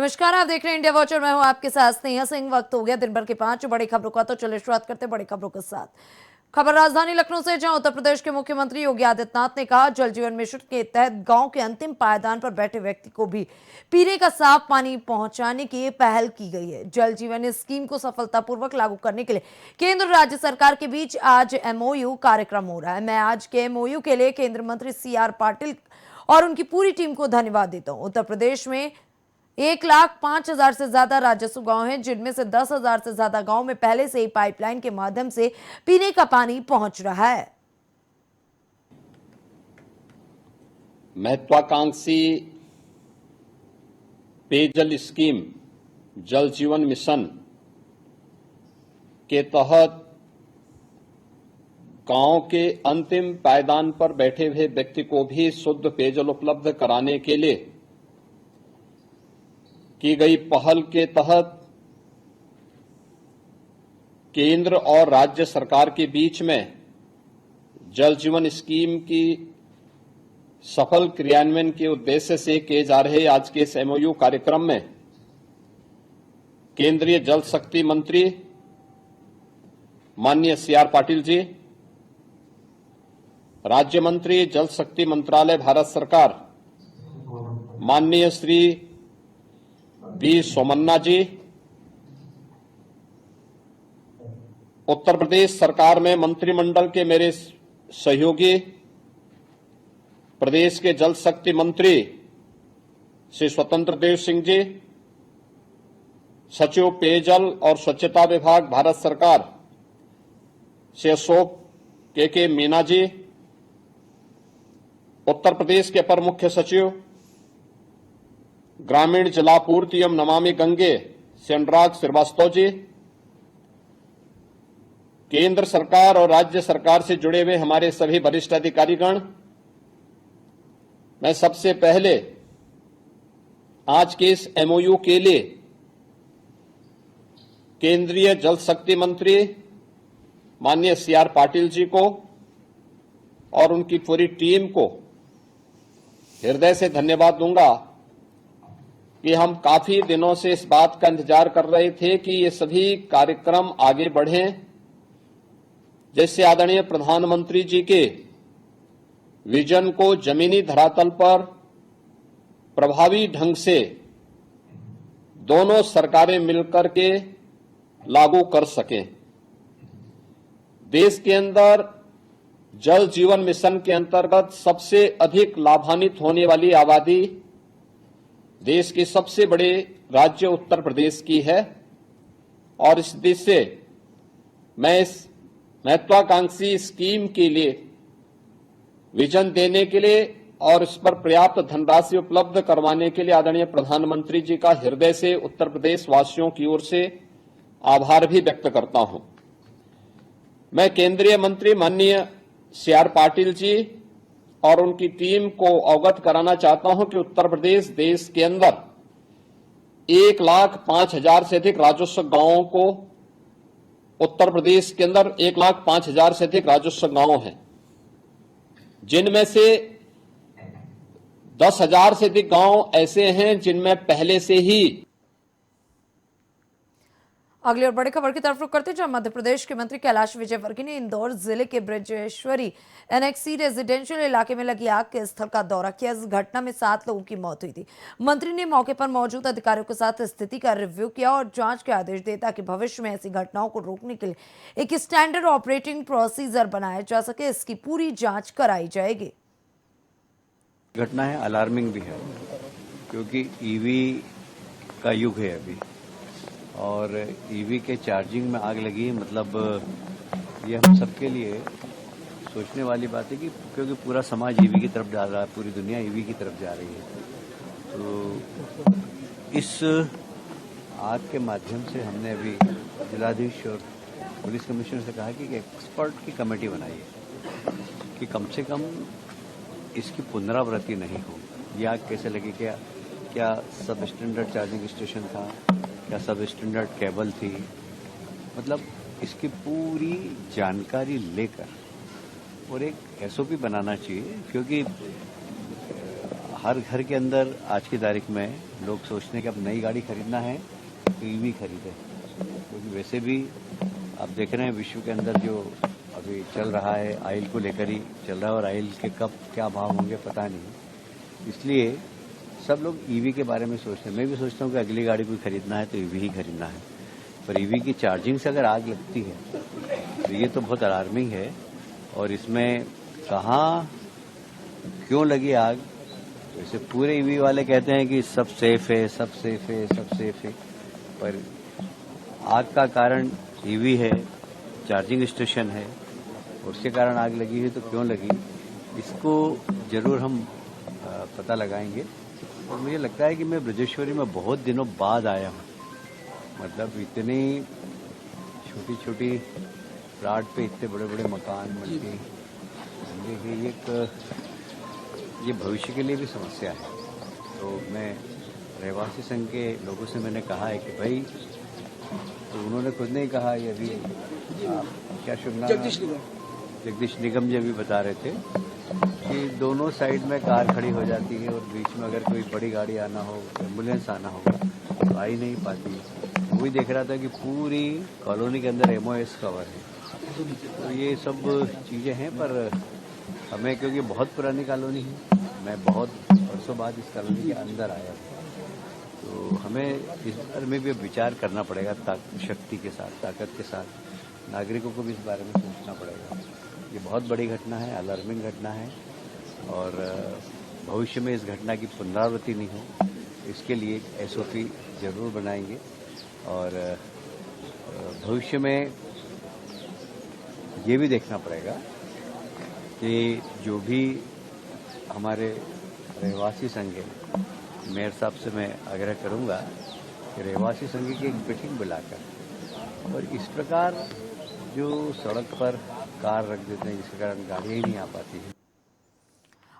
नमस्कार, आप देख रहे हैं इंडिया वॉच और मैं हूं आपके साथ स्नेहा सिंह। वक्त हो गया दिन भर की 5 बड़ी खबरों का, तो चलिए शुरुआत करते हैं बड़ी खबरों के साथ। खबर राजधानी लखनऊ से, जहां उत्तर प्रदेश के मुख्यमंत्री योगी आदित्यनाथ ने कहा, जल जीवन मिशन के तहत गांव के अंतिम पायदान पर बैठे व्यक्ति को भी पीने का साफ पानी पहुंचाने की पहल की गई है। जल जीवन स्कीम को सफलतापूर्वक लागू करने के लिए केंद्र राज्य सरकार के बीच आज एमओयू कार्यक्रम हो रहा है। मैं आज के एमओयू के लिए केंद्रीय मंत्री CR पाटिल और उनकी पूरी टीम को धन्यवाद देता हूं। उत्तर प्रदेश में 1,05,000 से ज्यादा राजस्व गांव हैं, जिनमें से 10,000 से ज्यादा गांव में पहले से ही पाइपलाइन के माध्यम से पीने का पानी पहुंच रहा है। महत्वाकांक्षी पेयजल स्कीम जल जीवन मिशन के तहत गांव के अंतिम पायदान पर बैठे हुए व्यक्ति को भी शुद्ध पेयजल उपलब्ध कराने के लिए की गई पहल के तहत केंद्र और राज्य सरकार के बीच में जल जीवन स्कीम की सफल क्रियान्वयन के उद्देश्य से किए जा रहे आज के इस एमओयू कार्यक्रम में केंद्रीय जल शक्ति मंत्री माननीय CR पाटिल जी, राज्य मंत्री जल शक्ति मंत्रालय भारत सरकार माननीय श्री V सोमन्ना जी, उत्तर प्रदेश सरकार में मंत्रिमंडल के मेरे सहयोगी प्रदेश के जल शक्ति मंत्री श्री स्वतंत्र देव सिंह जी, सचिव पेयजल और स्वच्छता विभाग भारत सरकार श्री अशोक के मीना जी, उत्तर प्रदेश के अपर मुख्य सचिव ग्रामीण जलापूर्ति एवं नमामि गंगे श्री अनुराग श्रीवास्तव जी, केंद्र सरकार और राज्य सरकार से जुड़े हुए हमारे सभी वरिष्ठ अधिकारीगण, मैं सबसे पहले आज के इस एमओयू के लिए केंद्रीय जल शक्ति मंत्री माननीय CR पाटिल जी को और उनकी पूरी टीम को हृदय से धन्यवाद दूंगा कि हम काफी दिनों से इस बात का इंतजार कर रहे थे कि ये सभी कार्यक्रम आगे बढ़ें, जैसे आदरणीय प्रधानमंत्री जी के विजन को जमीनी धरातल पर प्रभावी ढंग से दोनों सरकारें मिलकर के लागू कर सकें। देश के अंदर जल जीवन मिशन के अंतर्गत सबसे अधिक लाभान्वित होने वाली आबादी देश के सबसे बड़े राज्य उत्तर प्रदेश की है और इस देश से मैं इस महत्वाकांक्षी स्कीम के लिए विजन देने के लिए और इस पर पर्याप्त धनराशि उपलब्ध करवाने के लिए आदरणीय प्रधानमंत्री जी का हृदय से उत्तर प्रदेश वासियों की ओर से आभार भी व्यक्त करता हूं। मैं केंद्रीय मंत्री माननीय CR पाटिल जी और उनकी टीम को अवगत कराना चाहता हूं कि उत्तर प्रदेश देश के अंदर 1,05,000 से अधिक राजस्व गांवों को उत्तर प्रदेश के अंदर 1,05,000 से अधिक राजस्व गांव हैं, जिनमें से 10,000 से अधिक गांव ऐसे हैं जिनमें पहले से ही। अगली और बड़ी खबर की तरफ रुख करते हैं, जहां मध्य प्रदेश के मंत्री कैलाश विजयवर्गीय ने इंदौर जिले के ब्रजेश्वरी NXC रेजिडेंशियल इलाके में लगी आग के स्थल का दौरा किया। इस घटना में 7 लोगों की मौत हुई थी। मंत्री ने मौके पर मौजूद अधिकारियों के साथ स्थिति का रिव्यू किया और जांच के आदेश दिए ताकि भविष्य में ऐसी घटनाओं को रोकने के लिए एक स्टैंडर्ड ऑपरेटिंग प्रोसीजर बनाया जा सके। इसकी पूरी जांच कराई जाएगी। घटना है, अलार्मिंग भी है, क्योंकि EV का युग है अभी और EV के चार्जिंग में आग लगी, मतलब ये हम सबके लिए सोचने वाली बात है कि क्योंकि पूरा समाज EV की तरफ जा रहा है, पूरी दुनिया EV की तरफ जा रही है, तो इस आग के माध्यम से हमने अभी जिलाधीश और पुलिस कमिश्नर से कहा कि एक्सपर्ट की कमेटी बनाई है कि कम से कम इसकी पुनरावृत्ति नहीं हो। ये आग कैसे लगी, क्या सब स्टैंडर्ड चार्जिंग स्टेशन था, क्या सब स्टैंडर्ड केबल थी, मतलब इसकी पूरी जानकारी लेकर और एक SOP बनाना चाहिए, क्योंकि हर घर के अंदर आज की तारीख में लोग सोचते हैं कि अब नई गाड़ी खरीदना है तो ईवी खरीदें, क्योंकि वैसे भी आप देख रहे हैं विश्व के अंदर जो अभी चल रहा है ऑयल को लेकर ही चल रहा है, और ऑयल के कब क्या भाव होंगे पता नहीं। इसलिए सब लोग ईवी के बारे में सोचते हैं। मैं भी सोचता हूँ कि अगली गाड़ी कोई खरीदना है तो ईवी ही खरीदना है, पर ईवी की चार्जिंग से अगर आग लगती है तो ये तो बहुत अलार्मिंग है। और इसमें कहाँ क्यों लगी आग, वैसे पूरे ईवी वाले कहते हैं कि सब सेफ है, सब सेफ है, सब सेफ है, पर आग का कारण ईवी है, चार्जिंग स्टेशन है, उसके कारण आग लगी है। तो क्यों लगी, इसको जरूर हम पता लगाएंगे। और मुझे लगता है कि मैं ब्रजेश्वरी में बहुत दिनों बाद आया हूँ, मतलब इतनी छोटी छोटी प्लाट पे इतने बड़े बड़े मकान बनते, ये भविष्य के लिए भी समस्या है। तो मैं रहवासी संघ के लोगों से मैंने कहा है कि भाई, तो उन्होंने खुद नहीं कहा, ये अभी क्या शुभ जगदीश निगम जी भी बता रहे थे कि दोनों साइड में कार खड़ी हो जाती है और बीच में अगर कोई बड़ी गाड़ी आना हो, एम्बुलेंस आना हो तो आ ही नहीं पाती। वही देख रहा था कि पूरी कॉलोनी के अंदर MOS कवर है। तो ये सब चीज़ें हैं, पर हमें क्योंकि बहुत पुरानी कॉलोनी है, मैं बहुत वर्षों बाद इस कॉलोनी के अंदर आया था, तो हमें इस बारे में भी विचार करना पड़ेगा, शक्ति के साथ, ताकत के साथ। नागरिकों को भी इस बारे में सोचना पड़ेगा। ये बहुत बड़ी घटना है, अलार्मिंग घटना है, और भविष्य में इस घटना की पुनरावृत्ति नहीं हो, इसके लिए SOP जरूर बनाएंगे। और भविष्य में ये भी देखना पड़ेगा कि जो भी हमारे रहवासी संघ है, मेयर साहब से मैं आग्रह करूंगा कि रहवासी संघ की एक मीटिंग बुलाकर, और इस प्रकार जो सड़क पर कार रख देते हैं जिसके कारण गाड़ियां ही नहीं आ पाती है।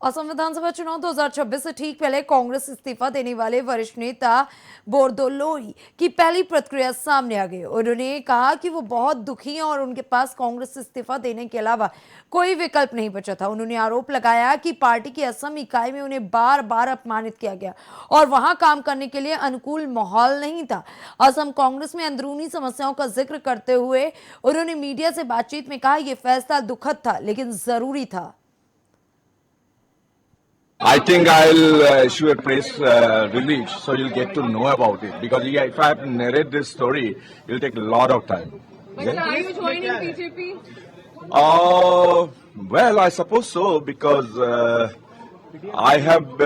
असम विधानसभा चुनाव 2026 से ठीक पहले कांग्रेस इस्तीफा देने वाले वरिष्ठ नेता बोरदोलोई की पहली प्रतिक्रिया सामने आ गई। उन्होंने कहा कि वो बहुत दुखी हैं और उनके पास कांग्रेस इस्तीफा देने के अलावा कोई विकल्प नहीं बचा था। उन्होंने आरोप लगाया कि पार्टी की असम इकाई में उन्हें बार बार अपमानित किया गया और वहां काम करने के लिए अनुकूल माहौल नहीं था। असम कांग्रेस में अंदरूनी समस्याओं का जिक्र करते हुए उन्होंने मीडिया से बातचीत में कहा, यह फैसला दुखद था लेकिन जरूरी था। I think I'll issue a press release so you'll get to know about it, because if I have to narrate this story, it'll take a lot of time. But are you joining BJP? Well, I suppose so, because I have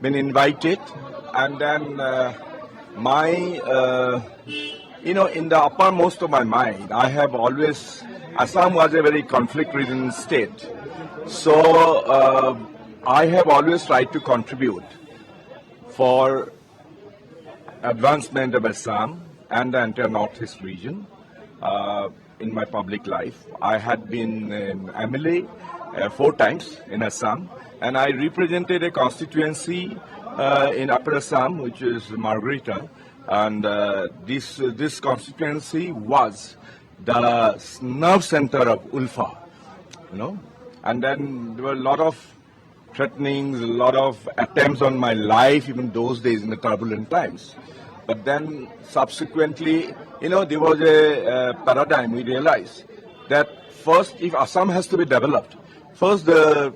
been invited, and then in the uppermost of my mind, I have always, Assam was a very conflict-ridden state. So I have always tried to contribute for advancement of Assam and the entire Northeast region in my public life. I had been an MLA 4 times in Assam, and I represented a constituency in Upper Assam, which is Margarita, and this constituency was the nerve center of ULFA, And then there were a lot of threatenings, a lot of attempts on my life, even those days in the turbulent times. But then subsequently, there was a paradigm. We realized that first, if Assam has to be developed, first the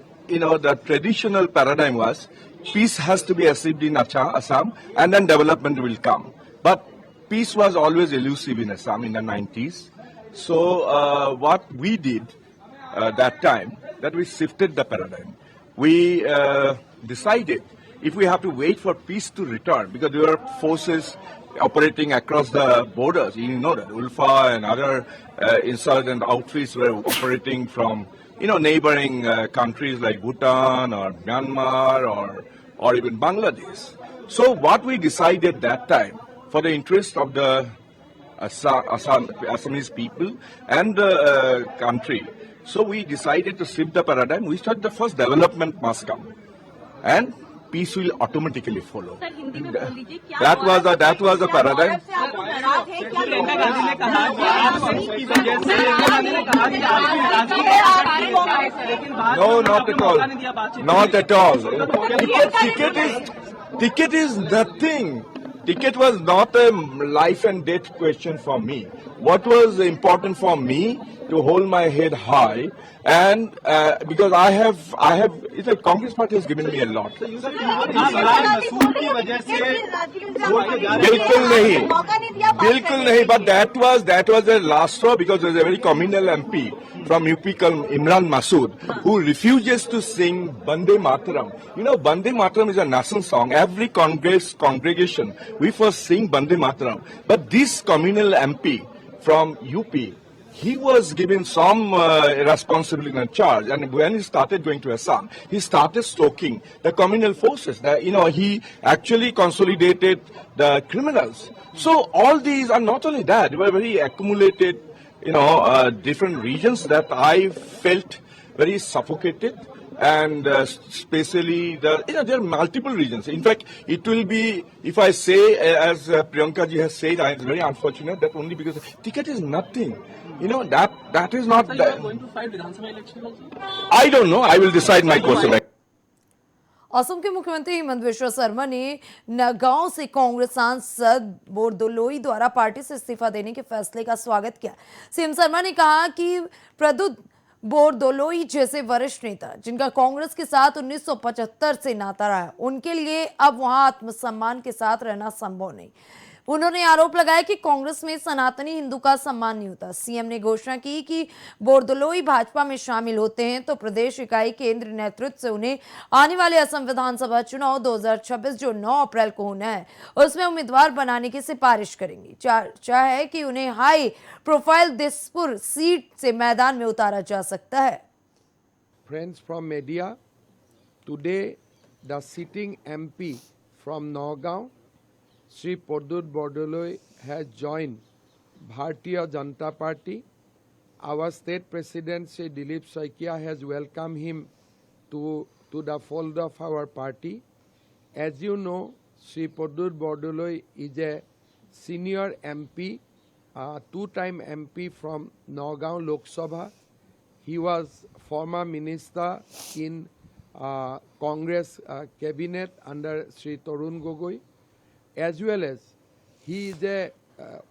traditional paradigm was peace has to be achieved in Assam, and then development will come. But peace was always elusive in Assam in the 90s. So what we did that time, that we shifted the paradigm. We decided if we have to wait for peace to return, because there were forces operating across the borders, that ULFA and other insurgent outfits were operating from, neighboring countries like Bhutan or Myanmar or even Bangladesh. So what we decided that time, for the interest of the Assamese people and the country, so we decided to shift the paradigm. We thought the first development must come, and peace will automatically follow. That was the paradigm. Priyanka Gandhi ने कहा कि आप की वजह से प्रियंका गांधी ने कहा कि आपकी नाराजगी है, लेकिन बाद No, में not आपने at all. मौका नहीं दिया बातचीत Not at all. Ticket is nothing. Ticket was not a life and death question for me. What was important for me to hold my head high, and because I have, it's like Congress party has given me a lot. Masood की वजह से बिल्कुल नहीं. But that was the last straw, because there is a very communal MP from UP called Imran Masood, who refuses to sing Bande Mataram. You know, Bande Mataram is a national song. Every Congress congregation, we first sing Bande Mataram. But this communal MP from UP, he was given some responsibility and charge, and when he started going to Assam, he started stoking the communal forces. He actually consolidated the criminals. So all these are not only that, they were very accumulated, different regions that I felt very suffocated. And especially there are multiple regions. In fact, it will be, if I say, as Priyanka ji has said, it's very unfortunate that only because ticket is nothing. That is not. you are going to fight Vidhan Sabha election also? I don't know. I will decide my course of action. Assam के मुख्यमंत्री हिमंत बिश्वा शर्मा ने नगांव से कांग्रेस सांसद बोरदोलोई द्वारा party से इस्तीफा देने के फैसले का स्वागत किया। सीएम शर्मा ने कहा कि प्रद्युत बोरदोलोई जैसे वरिष्ठ नेता जिनका कांग्रेस के साथ 1975 से नाता रहा, उनके लिए अब वहां आत्मसम्मान के साथ रहना संभव नहीं। उन्होंने आरोप लगाया कि कांग्रेस में सनातनी हिंदू का सम्मान नहीं होता। सीएम ने घोषणा की कि बोरदोलोई भाजपा में शामिल होते हैं तो प्रदेश इकाई केंद्र नेतृत्व से उन्हें आने वाले असम विधानसभा चुनाव 2026 जो 9 अप्रैल को होना है, उसमें उम्मीदवार बनाने की सिफारिश करेंगी। चर्चा है कि उन्हें हाई प्रोफाइल दिसपुर सीट से मैदान में उतारा जा सकता है। Friends from media, today the sitting MP from Nagaon, Sri Pradyut Bordoloi, has joined Bharatiya Janata Party. Our state president Sri Dilip Saikia has welcomed him to the fold of our party. As you know, Sri Pradyut Bordoloi is a senior MP, two-time MP from Nagaon Lok Sabha. He was former minister in Congress cabinet under Sri Tarun Gogoi, as well as he is a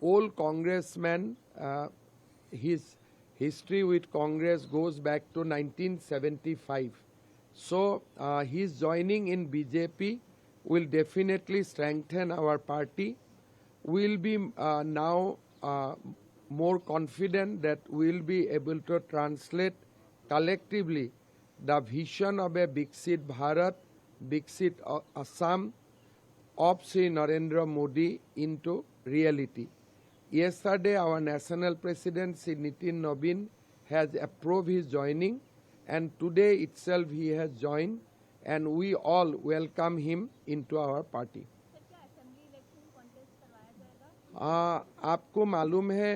old congressman. His history with Congress goes back to 1975. So his joining in BJP will definitely strengthen our party. We'll be now more confident that we'll be able to translate collectively the vision of a Viksit Bharat, Viksit Assam of Sri Narendra Modi into reality. Yesterday, our national president, Sri Nitin Nabin, has approved his joining, and today itself he has joined, and we all welcome him into our party. आपको मालूम है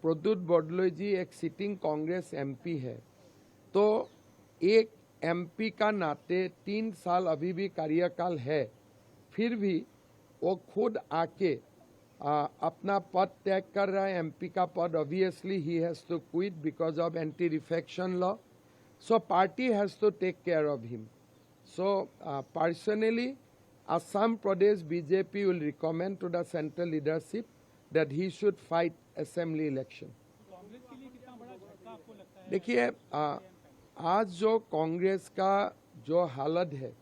प्रद्युत बोरदोलोई जी एक sitting Congress MP है, तो एक MP का नाते 3 साल अभी भी कार्यकाल है, फिर भी वो खुद आके अपना पद त्याग कर रहा है। एमपी का पद ऑब्वियसली ही has to quit because of anti defection law, so party has to take care of him. So personally Assam Pradesh BJP will recommend to the central leadership that he should fight assembly election. देखिए आज जो कांग्रेस का जो हालत है,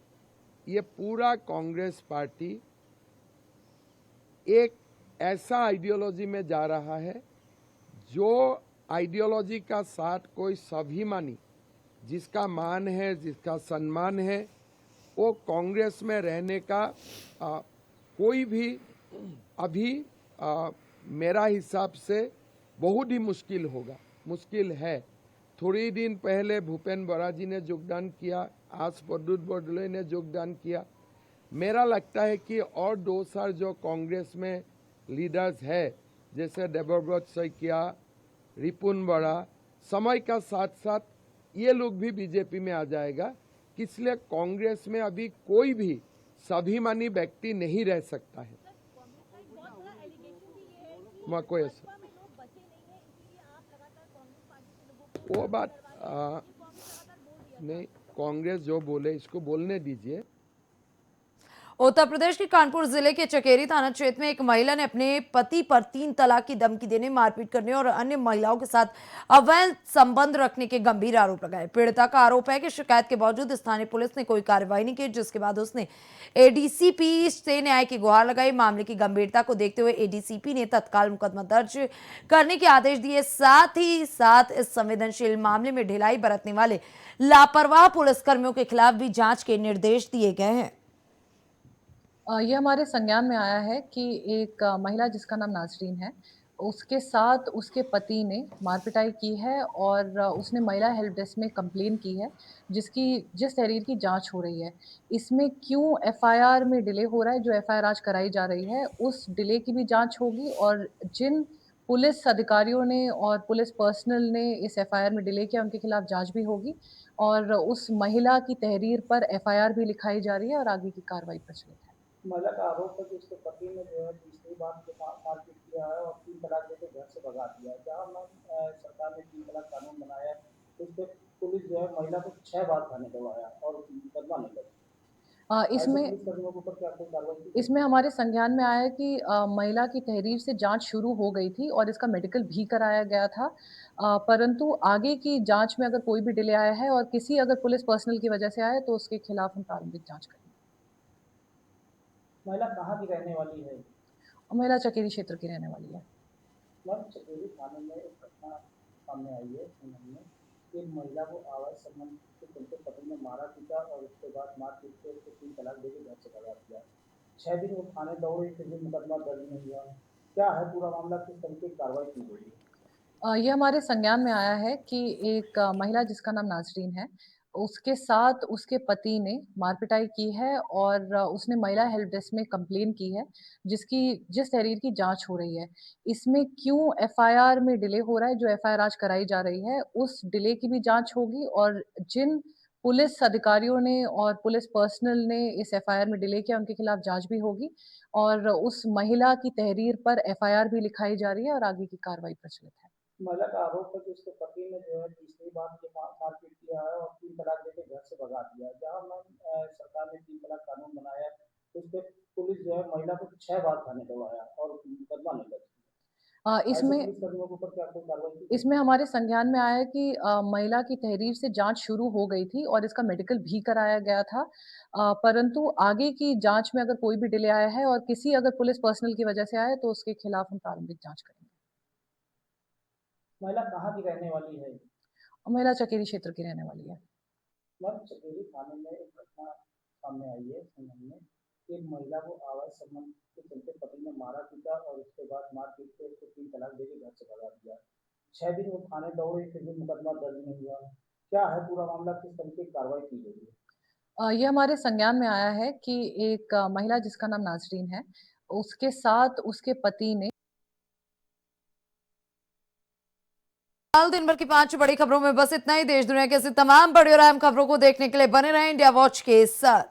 ये पूरा Congress party एक ऐसा आइडियोलॉजी में जा रहा है जो आइडियोलॉजी का साथ कोई स्वाभिमानी, जिसका मान है, जिसका सम्मान है, वो कांग्रेस में रहने का कोई भी अभी मेरा हिसाब से बहुत ही मुश्किल होगा, मुश्किल है। थोड़ी दिन पहले भूपेन बोरा जी ने योगदान किया, आज प्रद्युत बोरदोलोई ने योगदान किया। मेरा लगता है कि और 2 साल जो कांग्रेस में लीडर्स है, जैसे देवव्रत सैकिया, रिपुन बोरा, समय का साथ साथ ये लोग भी बीजेपी में आ जाएगा, इसलिए कांग्रेस में अभी कोई भी स्वाभिमानी व्यक्ति नहीं रह सकता है। उसमें कोई ऐसा वो बात नहीं, कांग्रेस जो बोले इसको बोलने दीजिए। उत्तर प्रदेश के कानपुर जिले के चकेरी थाना क्षेत्र में एक महिला ने अपने पति पर 3 तलाक की धमकी देने, मारपीट करने और अन्य महिलाओं के साथ अवैध संबंध रखने के गंभीर आरोप लगाए। पीड़िता का आरोप है कि शिकायत के बावजूद स्थानीय पुलिस ने कोई कार्रवाई नहीं की, जिसके बाद उसने एडीसीपी से न्याय की गुहार लगाई। मामले की गंभीरता को देखते हुए एडीसीपी ने तत्काल मुकदमा दर्ज करने के आदेश दिए। साथ ही साथ इस संवेदनशील मामले में ढिलाई बरतने वाले लापरवाह पुलिसकर्मियों के खिलाफ भी जांच के निर्देश दिए गए हैं। ये हमारे संज्ञान में आया है कि एक महिला जिसका नाम नाजरीन है, उसके साथ उसके पति ने मारपिटाई की है और उसने महिला हेल्प डेस्क में कंप्लेन की है, जिस तहरीर की जांच हो रही है। इसमें क्यों एफआईआर में डिले हो रहा है, जो एफआईआर आज कराई जा रही है, उस डिले की भी जांच होगी और जिन पुलिस अधिकारियों ने और पुलिस पर्सनल ने इस एफआईआर में डिले किया, उनके खिलाफ जांच भी होगी और उस महिला की तहरीर पर एफआईआर भी लिखाई जा रही है और आगे की कार्रवाई प्रचलित है। महिला का आरोप है कि उसके पति ने जो है तीसरी बार के मारपीट किया है और 3 तलाक देकर घर से भगा दिया है। जहाँ सरकार ने 3 तलाक कानून बनाया है, उस पर पुलिस जो है महिला को 6 बार थाने करवाया और मुकदमा नहीं लगा। इसमें हमारे संज्ञान में आया है कि महिला की तहरीर से जांच शुरू हो गई थी और इसका मेडिकल भी कराया गया था, परंतु आगे की जांच में अगर कोई भी डिले आया है और किसी अगर पुलिस पर्सनल की वजह से आया है तो उसके खिलाफ हम प्रारंभिक जांच करेंगे। महिला कहाँ की रहने वाली है? महिला चकेरी क्षेत्र की रहने वाली है। मैम, चकेरी थाने में एक घटना सामने आई है एक महिला को अवैध संबंध के चलते पति ने मारा पीटा और उसके बाद मारपीट के उसको 3 तलाक देकर घर से भगा दिया। 6 दिन वो थाने दौड़े, फिर भी मुकदमा दर्ज नहीं हुआ। क्या है पूरा मामला, किस तरीके की कार्रवाई की गई? ये हमारे संज्ञान में आया है कि एक महिला जिसका नाम नाजरीन है, उसके साथ उसके पति ने मारपिटाई की है और उसने महिला हेल्प डेस्क में कंप्लेन की है, जिस तहरीर की जांच हो रही है। इसमें क्यों एफआईआर में डिले हो रहा है, जो एफआईआर आज कराई जा रही है, उस डिले की भी जांच होगी और जिन पुलिस अधिकारियों ने और पुलिस पर्सनल ने इस एफआईआर में डिले किया, उनके खिलाफ जांच भी होगी और उस महिला की तहरीर पर एफआईआर भी लिखाई जा रही है और आगे की कार्रवाई प्रचलित है। महिला का आरोप है कि उसके पति ने जो है तीसरी बार के मारपीट किया है और 3 तलाक देकर घर से भगा दिया है। जहाँ सरकार ने 3 तलाक कानून बनाया है, उस पर पुलिस जो है महिला को 6 बार थाने करवाया और मुकदमा नहीं लगा। इसमें हमारे संज्ञान में आया है कि महिला की तहरीर से जांच शुरू हो गई थी और इसका मेडिकल भी कराया गया था, परंतु आगे की जांच में अगर कोई भी डिले आया है और किसी अगर पुलिस पर्सनल की वजह से आया है तो उसके खिलाफ हम प्रारंभिक जांच करेंगे। महिला कहाँ की रहने वाली है? महिला चकेरी क्षेत्र की रहने वाली है। मैम, चकेरी थाने में एक घटना सामने आई है एक महिला को अवैध संबंध के चलते पति ने मारा पीटा और उसके बाद मारपीट के उसको 3 तलाक देकर घर से भगा दिया। 6 दिन वो थाने दौड़े, फिर भी मुकदमा दर्ज नहीं हुआ। क्या है पूरा मामला, किस तरीके की कार्रवाई की गई? ये हमारे संज्ञान में आया है कि एक महिला जिसका नाम नाजरीन है, उसके साथ उसके पति ने दिन भर की 5 बड़ी खबरों में बस इतना ही। देश दुनिया की ऐसी तमाम बड़ी और अहम खबरों को देखने के लिए बने रहें इंडिया वॉच के साथ।